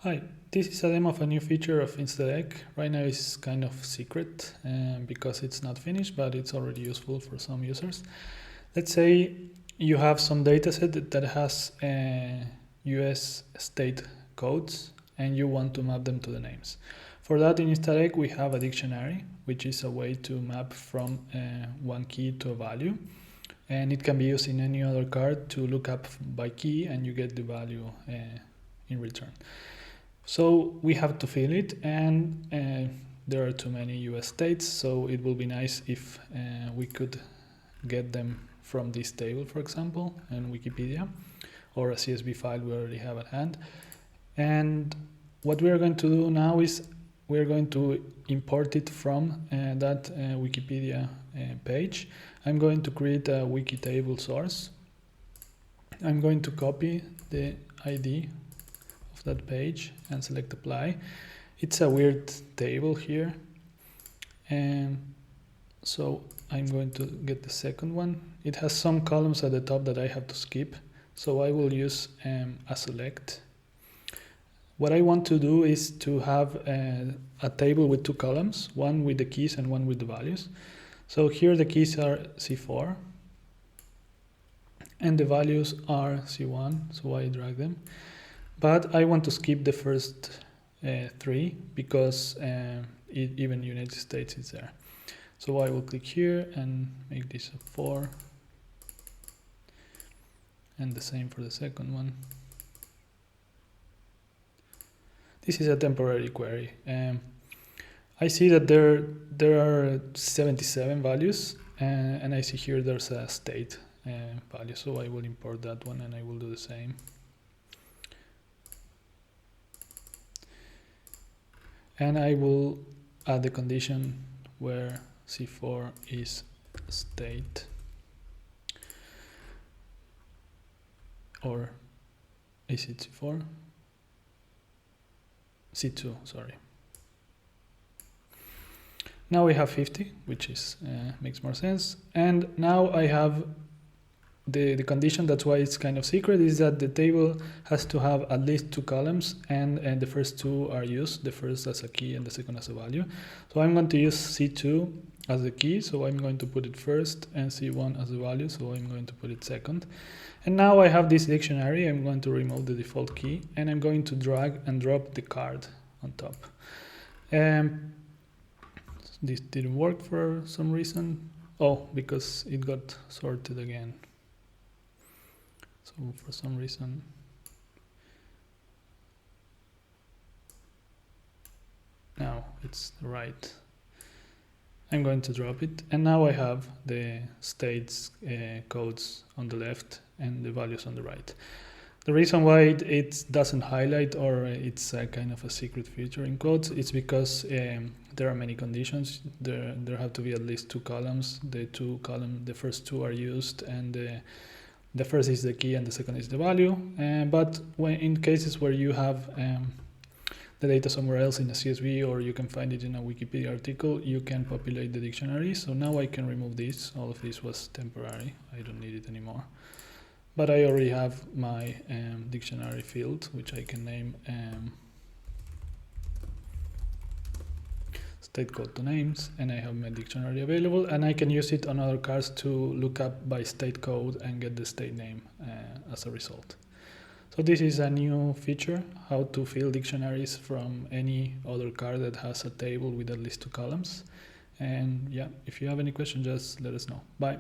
Hi, this is a demo of a new feature of Instadeq. Right now it's kind of secret because it's not finished, but it's already useful for some users. Let's say you have some dataset that has US state codes and you want to map them to the names. For that in Instadeq we have a dictionary, which is a way to map from one key to a value. And it can be used in any other card to look up by key and you get the value in return. So we have to fill it, and there are too many US states, so it will be nice if we could get them from this table, for example, in Wikipedia, or a CSV file we already have at hand. And what we are going to do now is we're going to import it from that Wikipedia page. I'm going to create a wiki table source. I'm going to copy the ID of that page and select apply. It's a weird table here, and so I'm going to get the second one. It has some columns at the top that I have to skip, so I will use a select. What I want to do is to have a table with two columns, one with the keys and one with the values. So here the keys are C4 and the values are C1, so I drag them. But I want to skip the first three because even United States is there. So I will click here and make this a 4. And the same for the second one. This is a temporary query. I see that there are 77 values, and I see here there's a state value. So I will import that one and I will do the same. And I will add the condition where C4 is state, or is it C4? C2, sorry. Now we have 50, which is makes more sense. And now I have the condition, that's why it's kind of secret, is that the table has to have at least two columns, and the first two are used, the first as a key and the second as a value. So I'm going to use C2 as the key, so I'm going to put it first, and C1 as the value, so I'm going to put it second. And now I have this dictionary. I'm going to remove the default key, and I'm going to drag and drop the card on top. This didn't work for some reason. Oh, because it got sorted again. So for some reason, now it's right. I'm going to drop it, and now I have the states codes on the left and the values on the right. The reason why it doesn't highlight, or it's a kind of a secret feature in quotes, it's because there are many conditions. There have to be at least two columns. The first two are used, and the first is the key and the second is the value. But in cases where you have the data somewhere else in a CSV, or you can find it in a Wikipedia article, you can populate the dictionary. So now I can remove this. All of this was temporary. I don't need it anymore. But I already have my dictionary field, which I can name state code to names, and I have my dictionary available, and I can use it on other cards to look up by state code and get the state name as a result. So this is a new feature, how to fill dictionaries from any other card that has a table with at least two columns. And yeah, if you have any questions, just let us know. Bye.